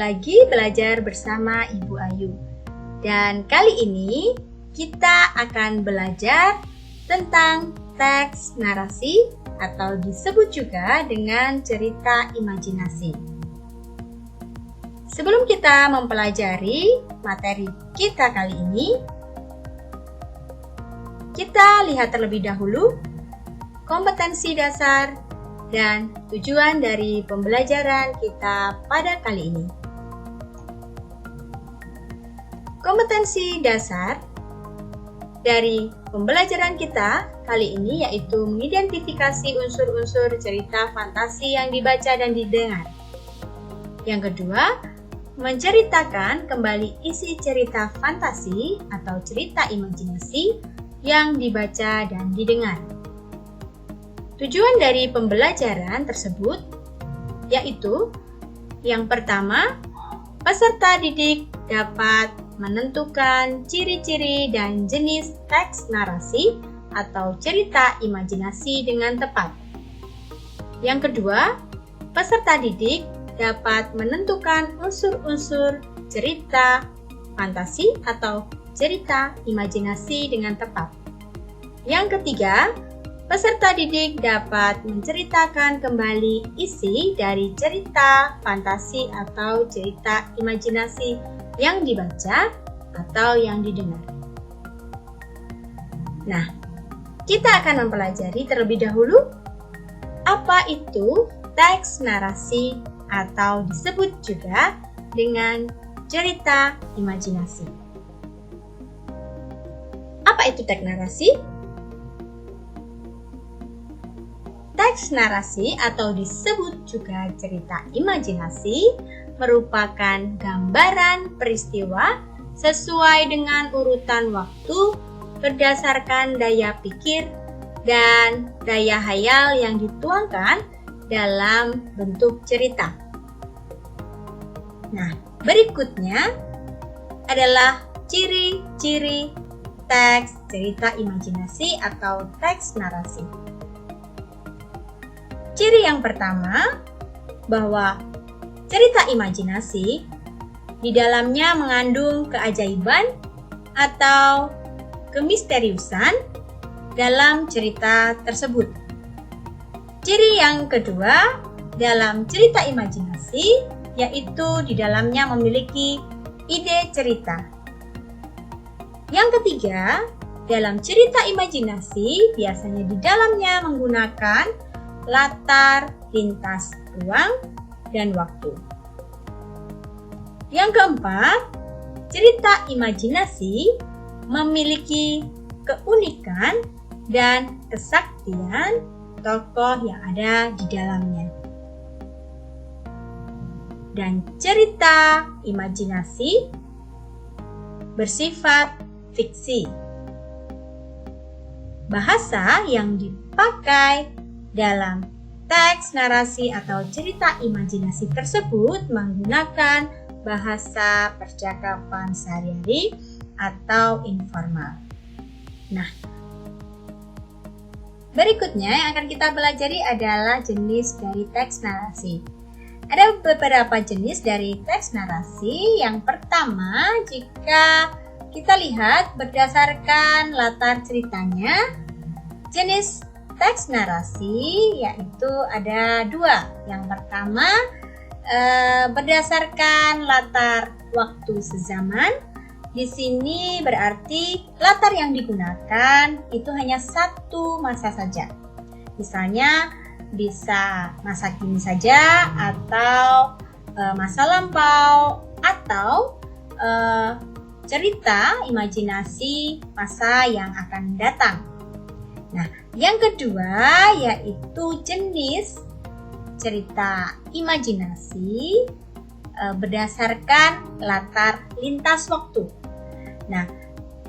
lagi belajar bersama Ibu Ayu. Dan kali ini kita akan belajar tentang teks narasi atau disebut juga dengan cerita imajinasi. Sebelum kita mempelajari materi kita kali ini, kita lihat terlebih dahulu kompetensi dasar dan tujuan dari pembelajaran kita pada kali ini. Kompetensi dasar dari pembelajaran kita kali ini yaitu mengidentifikasi unsur-unsur cerita fantasi yang dibaca dan didengar. Yang kedua, menceritakan kembali isi cerita fantasi atau cerita imajinasi yang dibaca dan didengar. Tujuan dari pembelajaran tersebut yaitu yang pertama, peserta didik dapat menentukan ciri-ciri dan jenis teks narasi atau cerita imajinasi dengan tepat. Yang kedua, peserta didik dapat menentukan unsur-unsur cerita fantasi atau cerita imajinasi dengan tepat. Yang ketiga, peserta didik dapat menceritakan kembali isi dari cerita fantasi atau cerita imajinasi yang dibaca atau yang didengar. Nah, kita akan mempelajari terlebih dahulu apa itu teks narasi atau disebut juga dengan cerita imajinasi. Apa itu teks narasi? Teks narasi atau disebut juga cerita imajinasi merupakan gambaran peristiwa sesuai dengan urutan waktu berdasarkan daya pikir dan daya hayal yang dituangkan dalam bentuk cerita. Nah, berikutnya adalah ciri-ciri teks cerita imajinasi atau teks narasi. Ciri yang pertama, bahwa cerita imajinasi di dalamnya mengandung keajaiban atau kemisteriusan dalam cerita tersebut. Ciri yang kedua dalam cerita imajinasi yaitu di dalamnya memiliki ide cerita. Yang ketiga, dalam cerita imajinasi biasanya di dalamnya menggunakan latar lintas ruang dan waktu. Yang keempat, cerita imajinasi memiliki keunikan dan kesaktian tokoh yang ada di dalamnya. Dan cerita imajinasi bersifat fiksi. Bahasa yang dipakai dalam teks narasi atau cerita imajinasi tersebut menggunakan bahasa percakapan sehari-hari atau informal. Nah, berikutnya yang akan kita pelajari adalah jenis dari teks narasi. Ada beberapa jenis dari teks narasi. Yang pertama, jika kita lihat berdasarkan latar ceritanya, jenis teks narasi yaitu ada dua. Yang pertama, berdasarkan latar waktu sezaman. Di sini berarti latar yang digunakan itu hanya satu masa saja. Misalnya bisa masa kini saja atau masa lampau atau cerita imajinasi masa yang akan datang. Nah, yang kedua yaitu jenis cerita imajinasi berdasarkan latar lintas waktu. Nah,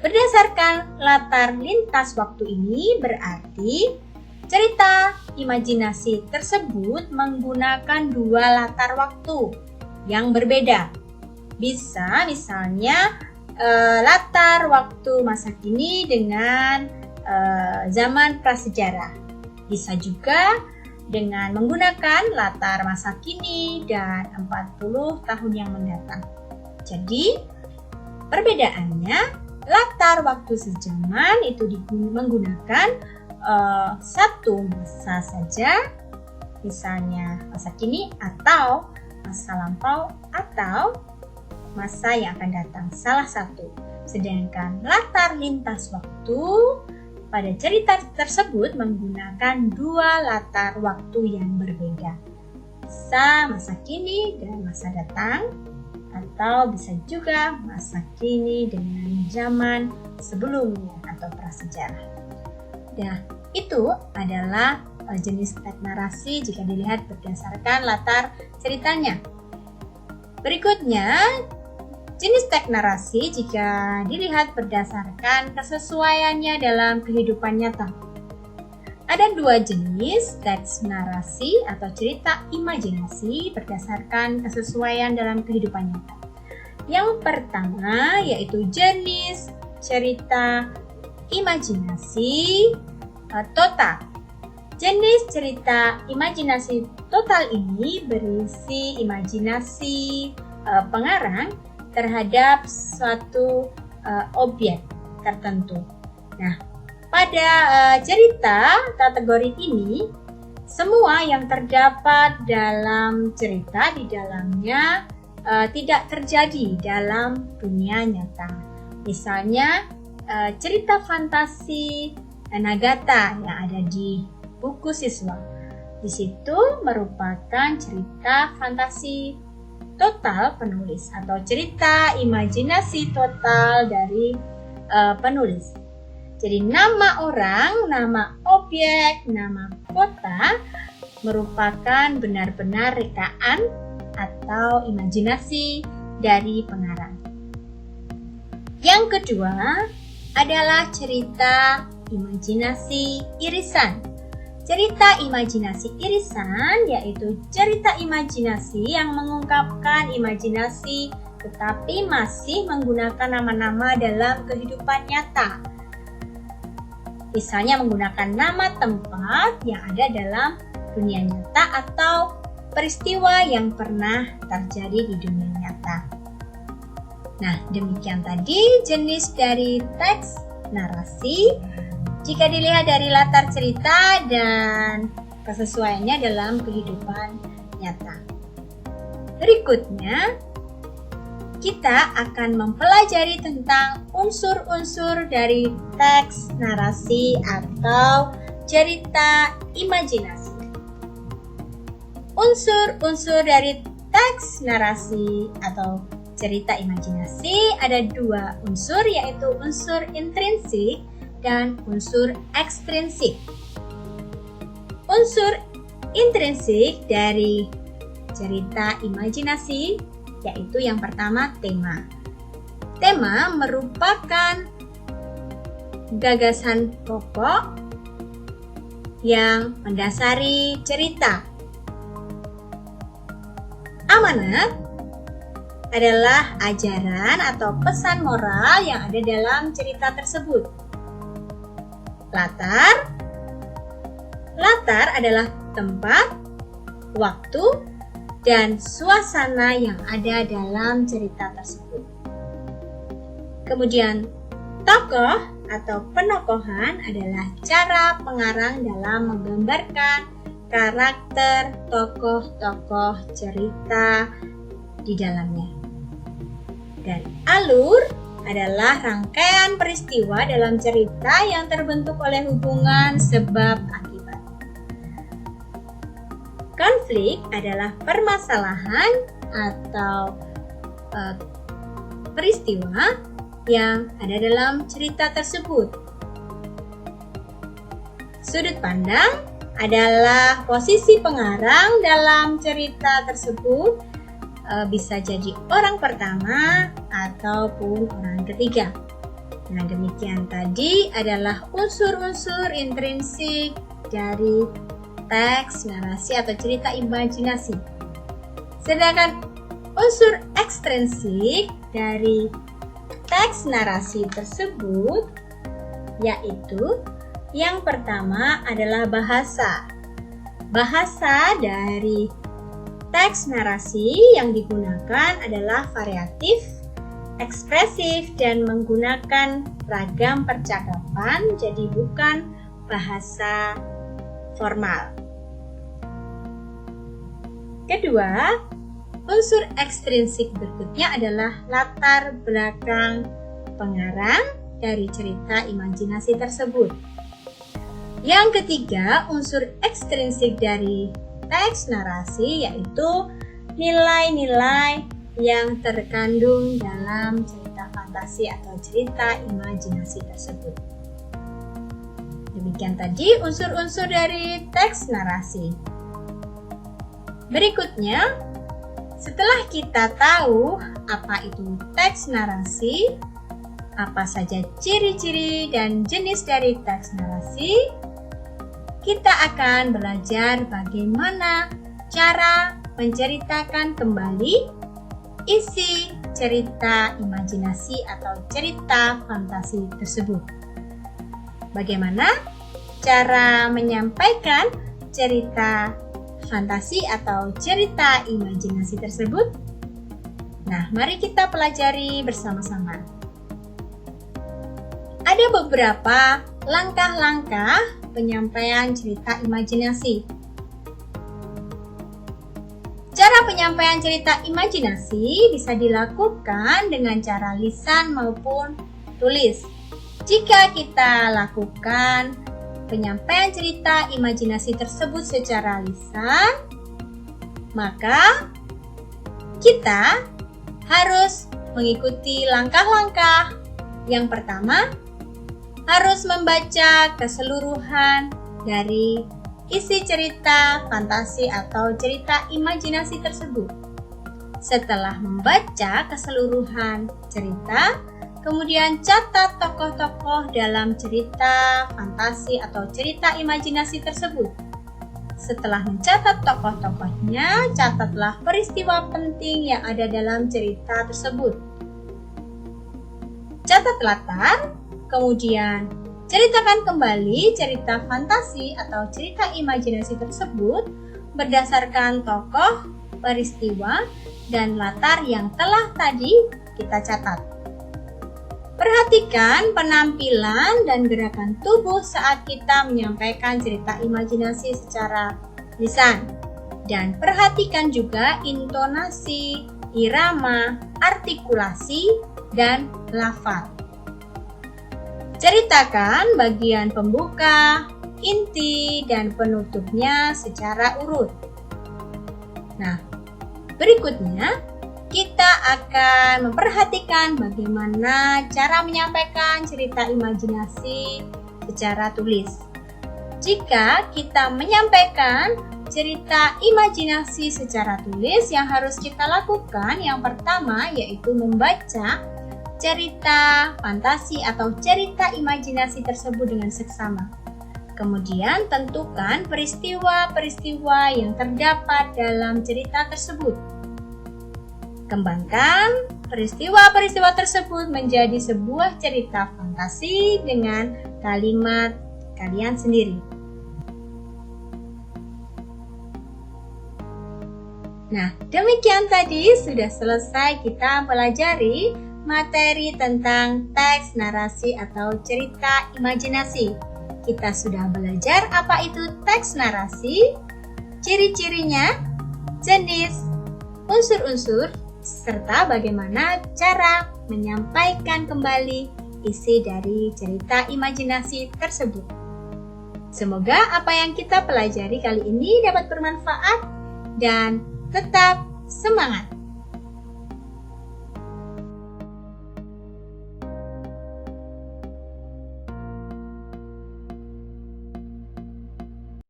berdasarkan latar lintas waktu ini berarti cerita imajinasi tersebut menggunakan dua latar waktu yang berbeda. Bisa misalnya latar waktu masa kini dengan zaman prasejarah. Bisa juga dengan menggunakan latar masa kini dan 40 tahun yang mendatang. Jadi, perbedaannya latar waktu sejaman itu menggunakan satu masa saja, misalnya masa kini atau masa lampau atau masa yang akan datang, salah satu. Sedangkan latar lintas waktu pada cerita tersebut menggunakan dua latar waktu yang berbeda, bisa masa kini dan masa datang, atau bisa juga masa kini dengan zaman sebelumnya atau prasejarah. Nah, itu adalah jenis teks narasi jika dilihat berdasarkan latar ceritanya. Berikutnya, jenis teks narasi jika dilihat berdasarkan kesesuaiannya dalam kehidupan nyata. Ada dua jenis teks narasi atau cerita imajinasi berdasarkan kesesuaian dalam kehidupan nyata. Yang pertama yaitu jenis cerita imajinasi total. Jenis cerita imajinasi total ini berisi imajinasi pengarang terhadap suatu objek tertentu. Nah, pada cerita kategori ini, semua yang terdapat dalam cerita di dalamnya tidak terjadi dalam dunia nyata. Misalnya, cerita fantasi Nagata yang ada di buku siswa. Di situ merupakan cerita fantasi total penulis atau cerita imajinasi total dari penulis. Jadi nama orang, nama objek, nama kota merupakan benar-benar rekaan atau imajinasi dari pengarang. Yang kedua adalah cerita imajinasi irisan. Cerita imajinasi irisan yaitu cerita imajinasi yang mengungkapkan imajinasi tetapi masih menggunakan nama-nama dalam kehidupan nyata. Misalnya menggunakan nama tempat yang ada dalam dunia nyata atau peristiwa yang pernah terjadi di dunia nyata. Nah, demikian tadi jenis dari teks narasi jika dilihat dari latar cerita dan kesesuaiannya dalam kehidupan nyata. Berikutnya, kita akan mempelajari tentang unsur-unsur dari teks narasi atau cerita imajinasi. Unsur-unsur dari teks narasi atau cerita imajinasi ada dua unsur, yaitu unsur intrinsik dan unsur ekstrinsik. Unsur intrinsik dari cerita imajinasi yaitu yang pertama tema. Tema merupakan gagasan pokok yang mendasari cerita. Amanat adalah ajaran atau pesan moral yang ada dalam cerita tersebut. Latar adalah tempat, waktu, dan suasana yang ada dalam cerita tersebut. Kemudian, tokoh atau penokohan adalah cara pengarang dalam menggambarkan karakter tokoh-tokoh cerita di dalamnya. Dan alur adalah rangkaian peristiwa dalam cerita yang terbentuk oleh hubungan sebab akibat. Konflik adalah permasalahan atau peristiwa yang ada dalam cerita tersebut. Sudut pandang adalah posisi pengarang dalam cerita tersebut, bisa jadi orang pertama ataupun orang ketiga. Nah, demikian tadi adalah unsur-unsur intrinsik dari teks narasi atau cerita imajinasi. Sedangkan unsur ekstrinsik dari teks narasi tersebut yaitu yang pertama adalah bahasa. Bahasa dari teks narasi yang digunakan adalah variatif, ekspresif, dan menggunakan ragam percakapan, jadi bukan bahasa formal. Kedua, unsur ekstrinsik berikutnya adalah latar belakang pengarang dari cerita imajinasi tersebut. Yang ketiga, unsur ekstrinsik dari teks narasi yaitu nilai-nilai yang terkandung dalam cerita fantasi atau cerita imajinasi tersebut. Demikian tadi unsur-unsur dari teks narasi. Berikutnya, setelah kita tahu apa itu teks narasi, apa saja ciri-ciri dan jenis dari teks narasi, kita akan belajar bagaimana cara menceritakan kembali isi cerita imajinasi atau cerita fantasi tersebut. Bagaimana cara menyampaikan cerita fantasi atau cerita imajinasi tersebut? Nah, mari kita pelajari bersama-sama. Ada beberapa langkah-langkah penyampaian cerita imajinasi. Cara penyampaian cerita imajinasi bisa dilakukan dengan cara lisan maupun tulis. Jika kita lakukan penyampaian cerita imajinasi tersebut secara lisan, maka kita harus mengikuti langkah-langkah. Yang pertama, harus membaca keseluruhan dari isi cerita fantasi atau cerita imajinasi tersebut. Setelah membaca keseluruhan cerita, kemudian catat tokoh-tokoh dalam cerita fantasi atau cerita imajinasi tersebut. Setelah mencatat tokoh-tokohnya, catatlah peristiwa penting yang ada dalam cerita tersebut. Catat latar, kemudian ceritakan kembali cerita fantasi atau cerita imajinasi tersebut berdasarkan tokoh, peristiwa, dan latar yang telah tadi kita catat. Perhatikan penampilan dan gerakan tubuh saat kita menyampaikan cerita imajinasi secara lisan. Dan perhatikan juga intonasi, irama, artikulasi, dan lafaz. Ceritakan bagian pembuka, inti, dan penutupnya secara urut. Nah, berikutnya kita akan memperhatikan bagaimana cara menyampaikan cerita imajinasi secara tulis. Jika kita menyampaikan cerita imajinasi secara tulis, yang harus kita lakukan yang pertama yaitu membaca cerita fantasi atau cerita imajinasi tersebut dengan seksama. Kemudian tentukan peristiwa-peristiwa yang terdapat dalam cerita tersebut. Kembangkan peristiwa-peristiwa tersebut menjadi sebuah cerita fantasi dengan kalimat kalian sendiri. Nah, demikian tadi sudah selesai kita pelajari materi tentang teks narasi atau cerita imajinasi. Kita sudah belajar apa itu teks narasi, ciri-cirinya, jenis, unsur-unsur, serta bagaimana cara menyampaikan kembali isi dari cerita imajinasi tersebut. Semoga apa yang kita pelajari kali ini dapat bermanfaat dan tetap semangat!